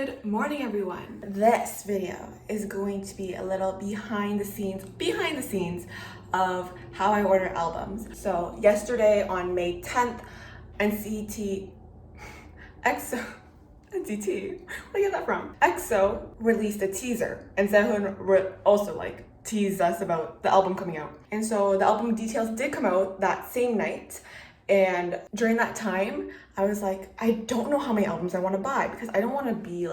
Good morning, everyone. This video is going to be a little behind the scenes of how I order albums. So yesterday on May 10th, NCT EXO NCT, where do you get that from? EXO released a teaser, and Sehun also teased us about the album coming out. And so the album details did come out that same night. And during that time, I was like, I don't know how many albums I want to buy, because I don't want to be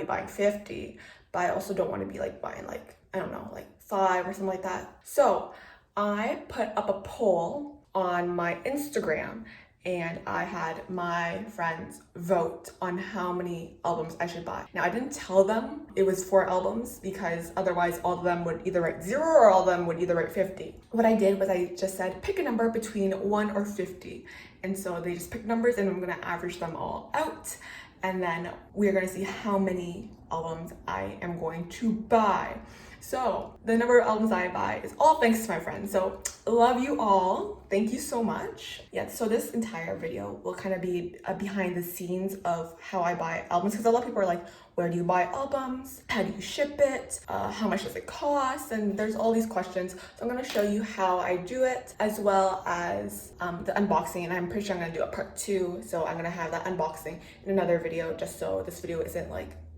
buying 50, but I also don't want to be buying I don't know, 5 or something like that. So I put up a poll on my Instagram, and I had my friends vote on how many albums I should buy. Now, I didn't tell them it was 4 albums, because otherwise all of them would either write 0 or all of them would either write 50. What I did was I just said, pick a number between 1 or 50. And so they just picked numbers, and I'm gonna average them all out. And then we're gonna see how many albums I am going to buy. So the number of albums I buy is all thanks to my friends. So love you all. Thank you so much. Yeah, so this entire video will kind of be a behind the scenes of how I buy albums, because a lot of people are like, where do you buy albums? How do you ship it? How much does it cost? And there's all these questions. So I'm gonna show you how I do it, as well as the unboxing. And I'm pretty sure I'm gonna do a part 2. So I'm gonna have that unboxing in another video, just so this video isn't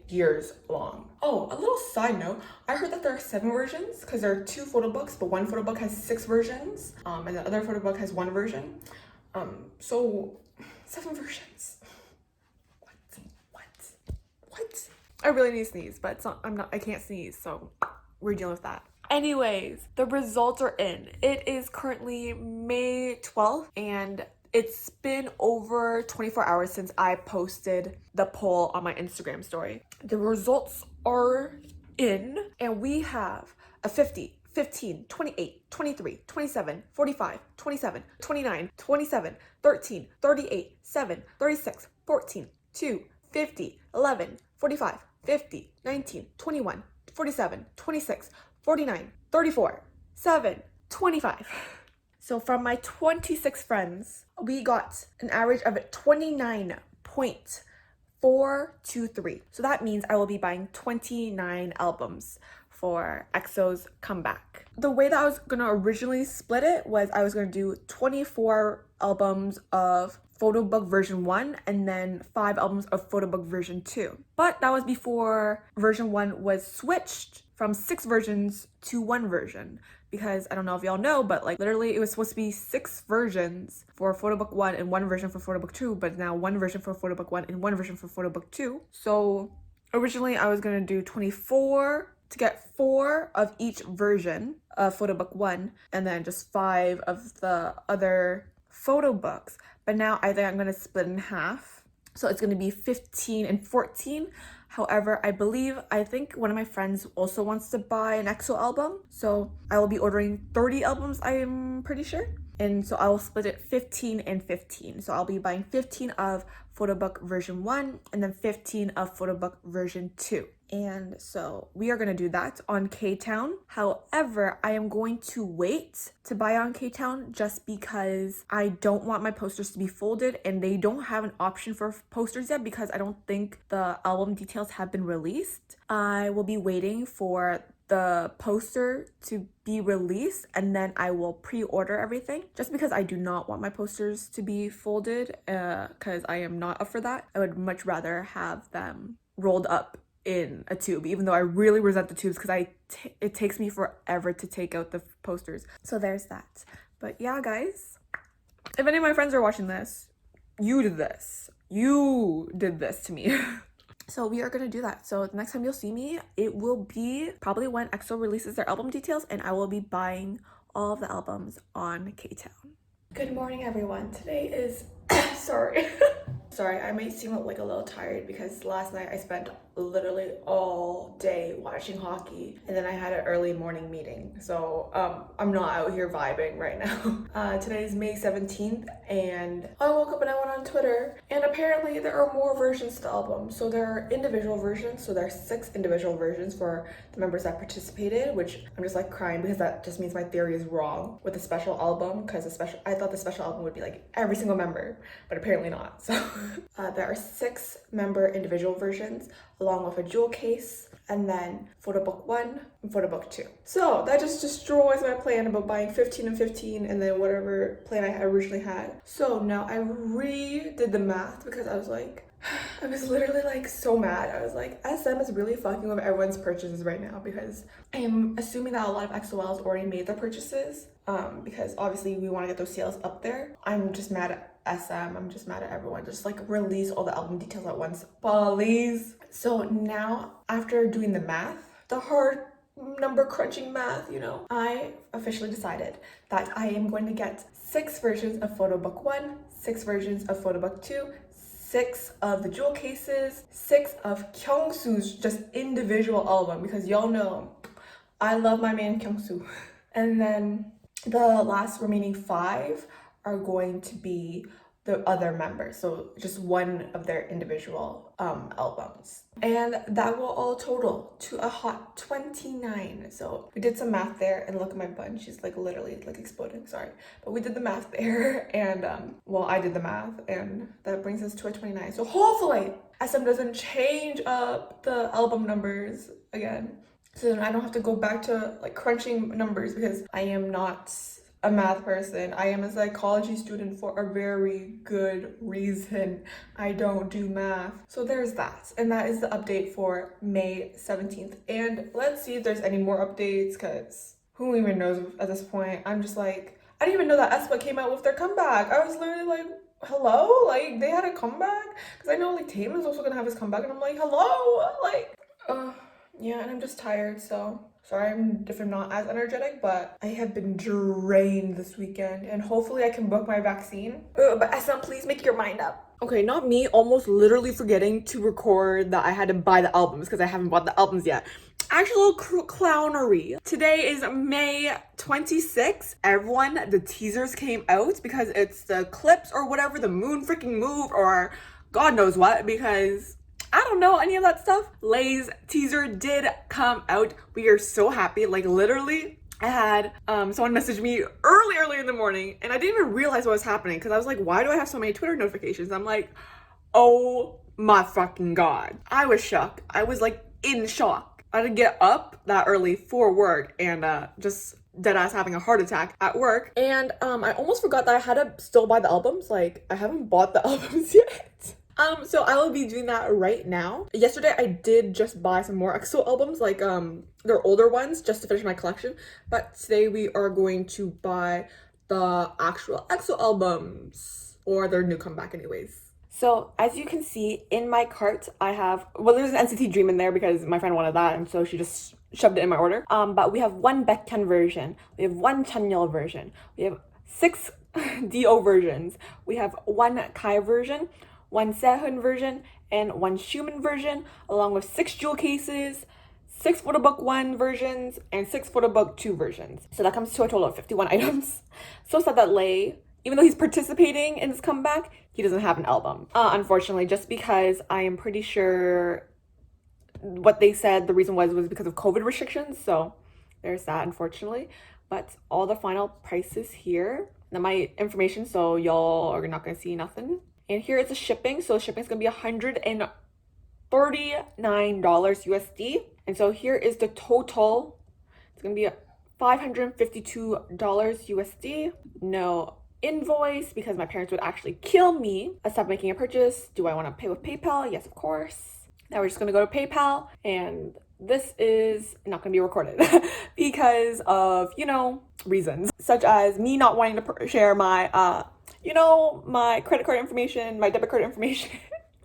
years long. Oh, a little side note, I heard that there are 7 versions, because there are 2 photo books, but one photo book has 6 versions, and the other photo book has 1 version. So 7 versions. What? I really need to sneeze, but I can't sneeze, so we're dealing with that. Anyways, the results are in. It is currently May 12th, and it's been over 24 hours since I posted the poll on my Instagram story. The results are in, and we have a 50, 15, 28, 23, 27, 45, 27, 29, 27, 13, 38, 7, 36, 14, 2, 50, 11, 45, 50, 19, 21, 47, 26, 49, 34, 7, 25. So from my 26 friends, we got an average of 29.423. So that means I will be buying 29 albums for EXO's comeback. The way that I was gonna originally split it was I was gonna do 24 albums of photo book version 1 and then 5 albums of photo book version 2. But that was before version 1 was switched from 6 versions to 1 version. Because I don't know if y'all know, but literally it was supposed to be 6 versions for photo book 1 and 1 version for photo book 2, but now 1 version for photo book 1 and 1 version for photo book 2. So originally I was gonna do 24 to get 4 of each version of photo book 1, and then just 5 of the other photo books. But now I think I'm gonna split in half. So it's gonna be 15 and 14. However, I think one of my friends also wants to buy an EXO album. So I will be ordering 30 albums, I am pretty sure. And so I will split it 15 and 15. So I'll be buying 15 of photo book version 1 and then 15 of photo book version 2. And so we are gonna do that on ktown. However, I am going to wait to buy on ktown just because I don't want my posters to be folded, and they don't have an option for posters yet because I don't think the album details have been released. I will be waiting for the poster to be released, and then I will pre-order everything, just because I do not want my posters to be folded, because I am not up for that. I would much rather have them rolled up in a tube, even though I really resent the tubes because it takes me forever to take out the posters. So there's that. But yeah, guys, if any of my friends are watching this, you did this to me. So we are gonna do that. So the next time you'll see me, it will be probably when EXO releases their album details, and I will be buying all of the albums on ktown. Good morning, everyone. Today is sorry I might seem like a little tired because last night I spent literally all day watching hockey, and then I had an early morning meeting, so I'm not out here vibing right now. Today is May 17th, and I woke up and I went on Twitter, and apparently there are more versions to the album. So there are individual versions, so there are 6 individual versions for the members that participated, which I'm just crying because that just means my theory is wrong with the special album, because I thought the special album would be every single member, but apparently not. So There are 6 member individual versions along with a jewel case, and then photo book 1 and photo book 2. So that just destroys my plan about buying 15 and 15 and then whatever plan I originally had. So now I redid the math because I was like, I was literally like so mad. I was like, SM is really fucking with everyone's purchases right now because I'm assuming that a lot of XOLs already made their purchases because obviously we want to get those sales up there. I'm just mad at SM. I'm just mad at everyone. Just like release all the album details at once, please. So now after doing the math, the hard number crunching math, you know, I officially decided that I am going to get 6 versions of photo book 1, 6 versions of photo book 2, 6 of the jewel cases, 6 of Kyungsu's just individual album because y'all know I love my man Kyungsu. And then the last remaining 5 are going to be the other members, so just one of their individual albums, and that will all total to a hot 29. So we did some math there, and look at my bun, she's like literally like exploding, sorry, but we did the math there, and well, I did the math, and that brings us to a 29. So hopefully SM doesn't change up the album numbers again, so then I don't have to go back to like crunching numbers because I am not a math person. I am a psychology student for a very good reason. I don't do math. So there's that. And that is the update for May 17th. And let's see if there's any more updates because who even knows at this point. I'm just like, I didn't even know that aespa came out with their comeback. I was literally like, hello? Like they had a comeback? Because I know like Taemin's also gonna have his comeback and I'm like, hello? Like, yeah, and I'm just tired, so sorry if I'm not as energetic, but I have been drained this weekend and hopefully I can book my vaccine. But SM, please make your mind up. Okay, not me almost literally forgetting to record that I had to buy the albums because I haven't bought the albums yet. Actual clownery. Today is May 26th. Everyone, the teasers came out because it's the clips or whatever, the moon freaking move or God knows what, because I don't know any of that stuff. Lay's teaser did come out. We are so happy. Like literally, I had someone message me early in the morning and I didn't even realize what was happening because I was like, why do I have so many Twitter notifications? I'm like, oh my fucking God. I was shocked. I was like in shock. I had to get up that early for work and just deadass having a heart attack at work. And I almost forgot that I had to still buy the albums. Like I haven't bought the albums yet. So I will be doing that right now. Yesterday I did just buy some more EXO albums, like their older ones, just to finish my collection. But today we are going to buy the actual EXO albums, or their new comeback anyways. So as you can see in my cart, I have, well, there's an NCT Dream in there because my friend wanted that, and so she just shoved it in my order. But we have 1 Baekhyun version, we have 1 Chanyeol version, we have 6 Do versions, we have 1 Kai version, 1 Sehun version, and 1 Schumann version, along with 6 jewel cases, 6 photo book 1 versions, and 6 photo book 2 versions. So that comes to a total of 51 items. So sad that Lay, even though he's participating in this comeback, he doesn't have an album. Unfortunately, just because I am pretty sure what they said the reason was because of COVID restrictions. So there's that, unfortunately. But all the final prices here. Now my information, so y'all are not gonna see nothing. And here is the shipping. So shipping is going to be $139 USD. And so here is the total. It's going to be $552 USD. No invoice because my parents would actually kill me. I stopped making a purchase. Do I want to pay with PayPal? Yes, of course. Now we're just going to go to PayPal, and this is not going to be recorded because of, you know, reasons such as me not wanting to share my you know, my credit card information, my debit card information,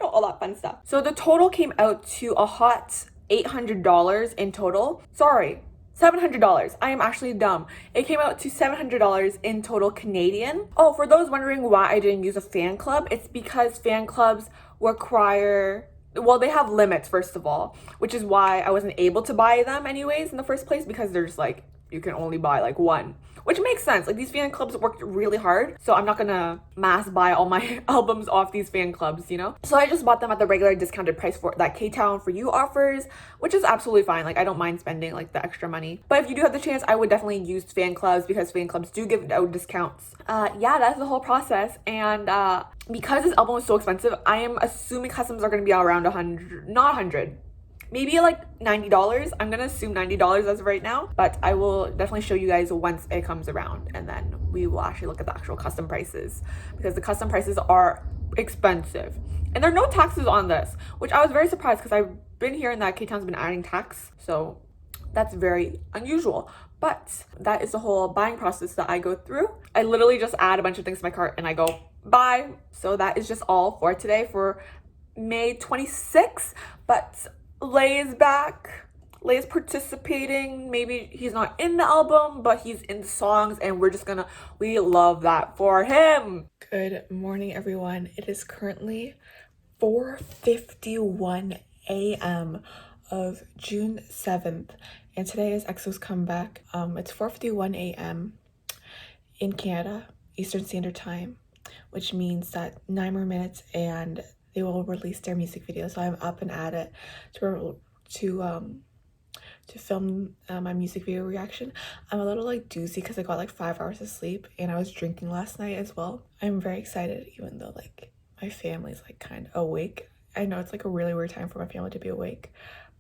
all that fun stuff. So the total came out to a hot $800 in total. Sorry, $700. I am actually dumb. It came out to $700 in total Canadian. Oh, for those wondering why I didn't use a fan club, it's because fan clubs require, well, they have limits first of all, which is why I wasn't able to buy them anyways in the first place, because there's like you can only buy like one, which makes sense. Like, these fan clubs worked really hard, so I'm not gonna mass buy all my albums off these fan clubs, you know? So I just bought them at the regular discounted price for that ktown4u offers, which is absolutely fine. Like, I don't mind spending like the extra money. But if you do have the chance, I would definitely use fan clubs because fan clubs do give out discounts. Yeah, that's the whole process. And because this album was so expensive, I am assuming customs are gonna be around 100, not 100, maybe like $90. I'm gonna assume $90 as of right now, but I will definitely show you guys once it comes around, and then we will actually look at the actual custom prices, because the custom prices are expensive. And there are no taxes on this, which I was very surprised, because I've been hearing that Ktown's been adding tax, so that's very unusual. But that is the whole buying process that I go through. I literally just add a bunch of things to my cart and I go buy. So that is just all for today, for May 26th. But Lay is back. Lay is participating. Maybe he's not in the album, but he's in the songs, and we love that for him. Good morning, everyone. It is currently 4:51 a.m. of June 7th, and today is EXO's comeback. It's 4:51 a.m. in Canada, Eastern Standard Time, which means that 9 more minutes and they will release their music video. So I'm up and at it to film my music video reaction. I'm a little like doozy because I got like 5 hours of sleep, and I was drinking last night as well. I'm very excited, even though like my family's like kind of awake. I know it's like a really weird time for my family to be awake,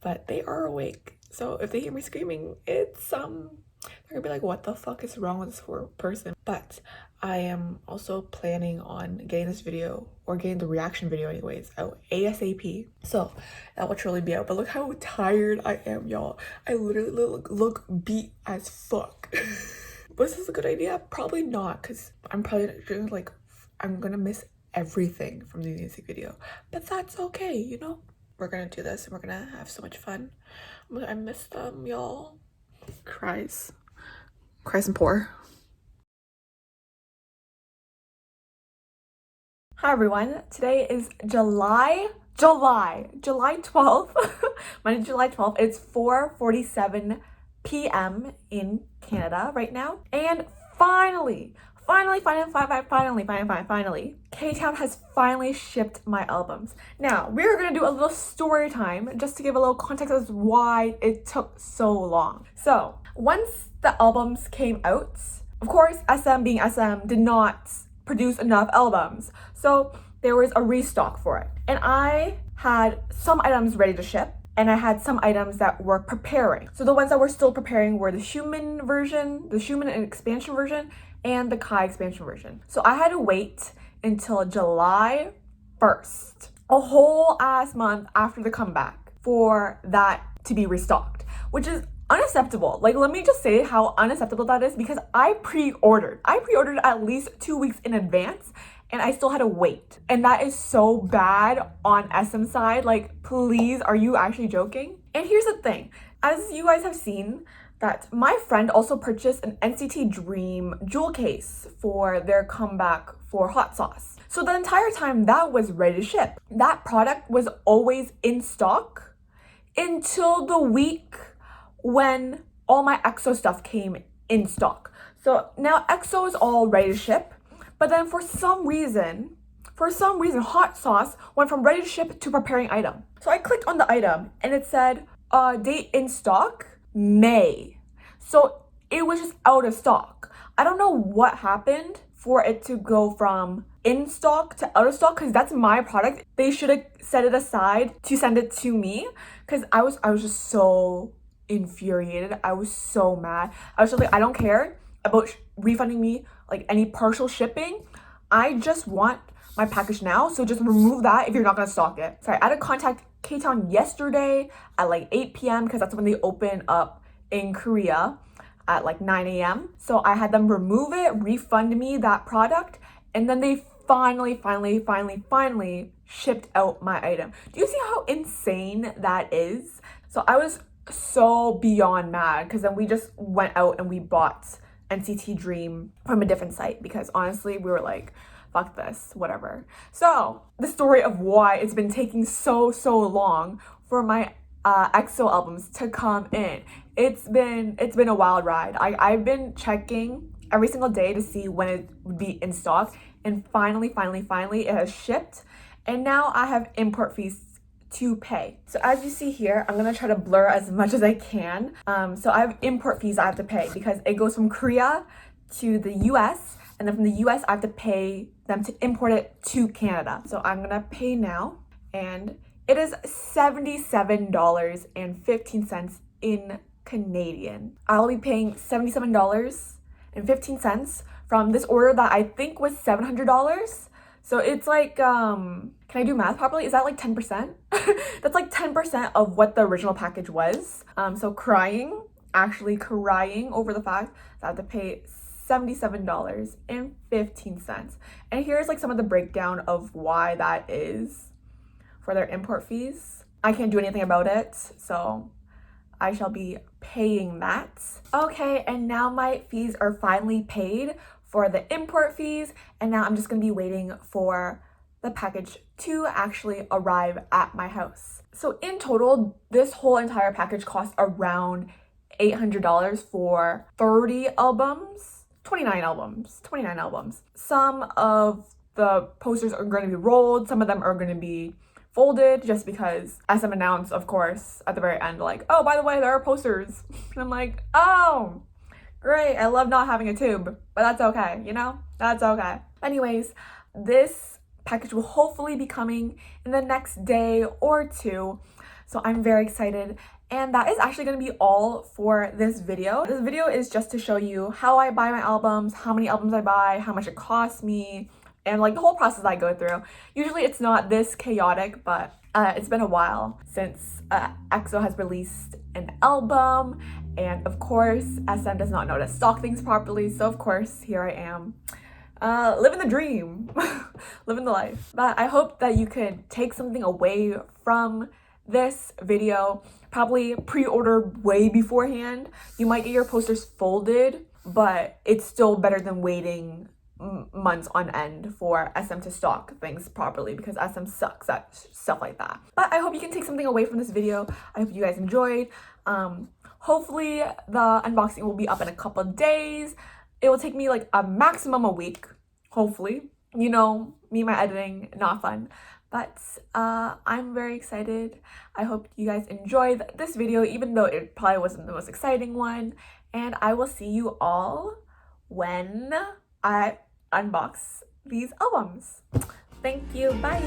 but they are awake. So if they hear me screaming, it's they're gonna be like, what the fuck is wrong with this poor person? But I am also planning on getting this video, or getting the reaction video anyways, out ASAP. So that will truly be out. But look how tired I am, y'all. I literally look beat as fuck. Was this a good idea? Probably not, because I'm probably gonna I'm gonna miss everything from the music video. But that's okay, you know? We're gonna do this and we're gonna have so much fun. I miss them, y'all. Cries and pour. Hi everyone, today is July 12th. Monday, July 12th. It's 4:47 p.m. in Canada right now. And finally, Ktown has finally shipped my albums. Now, we're gonna do a little story time just to give a little context as to why it took so long. So, once the albums came out, of course, SM being SM did not produce enough albums. So, there was a restock for it. And I had some items ready to ship, and I had some items that were preparing. So the ones that were still preparing were the Human version, the Human and expansion version, and the Kai expansion version. So I had to wait until July 1st, a whole ass month after the comeback, for that to be restocked, which is unacceptable. Like, let me just say how unacceptable that is, because I pre-ordered at least 2 weeks in advance, and I still had to wait. And that is so bad on SM side. Like, please, are you actually joking? And here's the thing, as you guys have seen, that my friend also purchased an NCT Dream jewel case for their comeback for Hot Sauce. So the entire time that was ready to ship, that product was always in stock until the week when all my EXO stuff came in stock. So now EXO is all ready to ship, but then for some reason, Hot Sauce went from ready to ship to preparing item. So I clicked on the item and it said, date in stock, May. So it was just out of stock. I don't know what happened for it to go from in stock to out of stock, because that's my product. They should have set it aside to send it to me, because I was just so infuriated. I was so mad. I was just like, I don't care about refunding me like any partial shipping. I just want my package now, so just remove that if you're not gonna stock it. So I had to contact Ktown yesterday at like 8 p.m. because that's when they open up in Korea at like 9 a.m. So I had them remove it, refund me that product, and then they finally shipped out my item. Do you see how insane that is? So I was so beyond mad, because then we just went out and we bought NCT Dream from a different site, because honestly we were like, fuck this, whatever. So the story of why it's been taking so long for my EXO albums to come in. It's been a wild ride. I've been checking every single day to see when it would be in stock, and finally it has shipped, and now I have import fees to pay. So as you see here, I'm gonna try to blur as much as I can. So I have import fees I have to pay because it goes from Korea to the US, and then from the US I have to pay them to import it to Canada. So I'm gonna pay now, and it is $77.15 in Canadian. I'll be paying $77.15 from this order that I think was $700. So it's like, can I do math properly? Is that like 10%? That's like 10% of what the original package was. So actually crying over the fact that I have to pay $77.15. And here's like some of the breakdown of why that is for their import fees. I can't do anything about it, so I shall be paying that. Okay, and now my fees are finally paid for the import fees, and now I'm just gonna be waiting for the package to actually arrive at my house. So in total, this whole entire package costs around $800 for 30 albums, 29 albums. Some of the posters are going to be rolled, some of them are going to be folded, just because SM announced, of course, at the very end, like, oh, by the way, there are posters. And I'm like, oh, great, I love not having a tube, but that's okay, you know? That's okay. Anyways, this package will hopefully be coming in the next day or two, so I'm very excited. And that is actually going to be all for this video. This video is just to show you how I buy my albums, how many albums I buy, how much it costs me, and like the whole process I go through. Usually it's not this chaotic, but it's been a while since EXO has released an album, and of course SM does not know to stock things properly, so of course here I am living the dream, living the life. But I hope that you could take something away from this video. Probably pre-order way beforehand. You might get your posters folded, but it's still better than waiting months on end for SM to stock things properly, because SM sucks at stuff like that. But I hope you can take something away from this video. I hope you guys enjoyed. Hopefully the unboxing will be up in a couple of days. It will take me like a maximum a week, hopefully. You know, me and my editing, not fun. But I'm very excited. I hope you guys enjoyed this video, even though it probably wasn't the most exciting one. And I will see you all when I unbox these albums. Thank you. Bye.